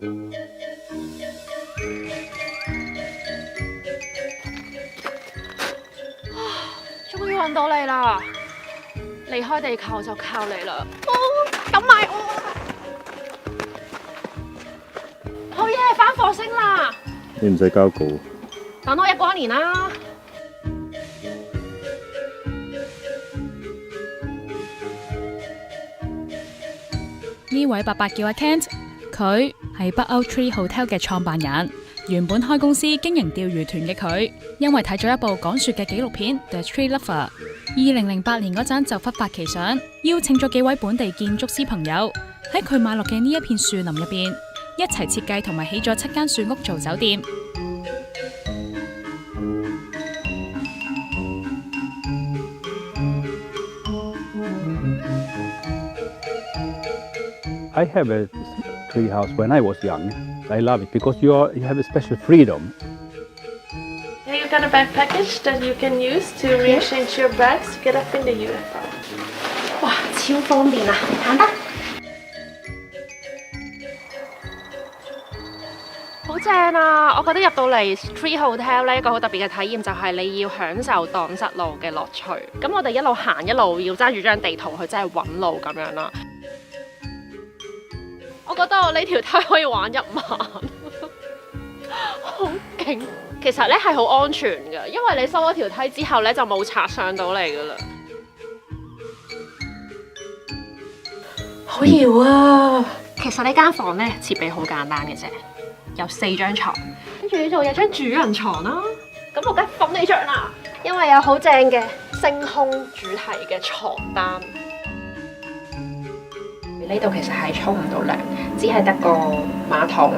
終於揾到你啦！離開地球就靠你啦！咁埋我啊！好嘢，返火星啦！你唔使交稿。等我1年啦！呢位伯伯叫阿 Kent， 佢係北歐 Tree Hotel 嘅創辦人。原本開公司經營釣魚團嘅佢，因為睇咗一部講雪嘅紀錄片《The Tree Lover》，2008年嗰陣就忽發奇想，邀請咗幾位本地建築師朋友喺佢買落嘅呢一片樹林入邊，一齊設計同埋起咗7間樹屋做酒店。I have a tree house when I was young. I love it because you have a special freedom. Yeah, you've got a bag package that you can use to rearrange your bags to get up in the UFO. 哇，超方便啊！簡單，好正啊！我覺得入到嚟 Tree Hotel 咧，一個好特別嘅體驗就係你要享受蕩失路嘅樂趣。咁我哋一路行一路要揸住張地圖去真係揾路咁樣啦。我覺得我呢條梯可以玩1晚，好勁！其實咧係好安全嘅，因為你收咗條梯之後咧就冇賊上到嚟噶啦。好搖啊！其實呢間房咧設備好簡單嘅啫，有4張床，跟住呢度有張主人床啦。咁我梗係瞓呢張啦，因為有好正嘅星空主題嘅床單。呢度其實係沖唔到涼，只係得個馬桶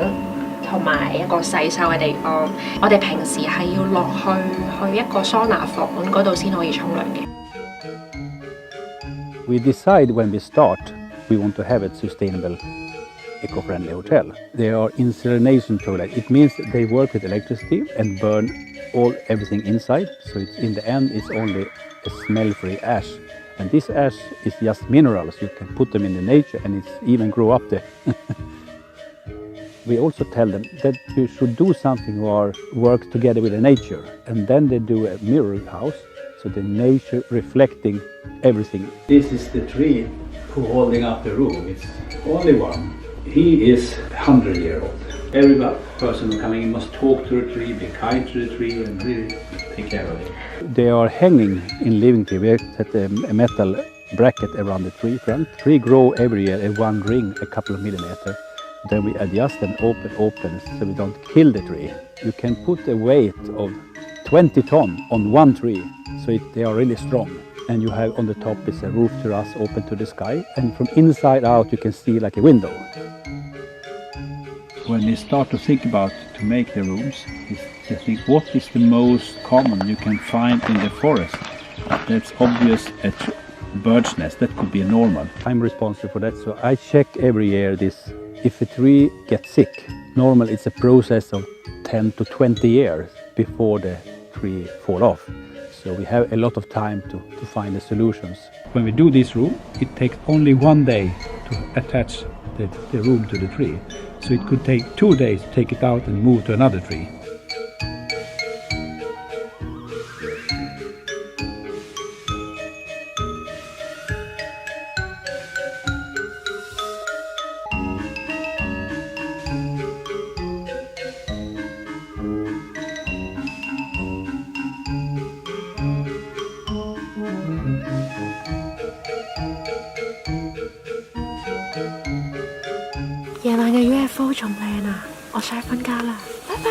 同埋一個洗手嘅地方。我哋平時係要落去一個桑拿房嗰度先可以沖涼嘅。We decide when we start, we want to have a sustainable, eco-friendly hotel. They are incineration toilets. It means they work with electricity and burn everything inside. So in the end, it's only a smell-free ash. And this ash is just minerals. You can put them in the nature and it's even grow up there. We also tell them that you should do something or work together with the nature. And then they do a mirror house, so the nature reflecting everything. This is the tree who holding up the room. It's only one. He is 100-year-old. Every person coming in must talk to the tree, be kind to the tree and really take care of it. They are hanging in living tree. We set a metal bracket around the tree front. Tree grow every year in one ring, a couple of millimeters. Then we adjust and open so we don't kill the tree. You can put a weight of 20 tons on one tree, so they are really strong. And you have on the top is a roof terrace open to the sky, and from inside out you can see like a window. When we start to think about to make the rooms, we think what is the most common you can find in the forest. That's obvious a bird's nest, that could be normal. I'm responsible for that, so I check every year this. If a tree gets sick, normally it's a process of 10 to 20 years before the tree fall off. So we have a lot of time to find the solutions. When we do this room, it takes only 1 day to attach the room to the tree. So it could take 2 days to take it out and move to another tree.夜晚嘅 UFO 仲靚啊！我想瞓覺啦，拜拜。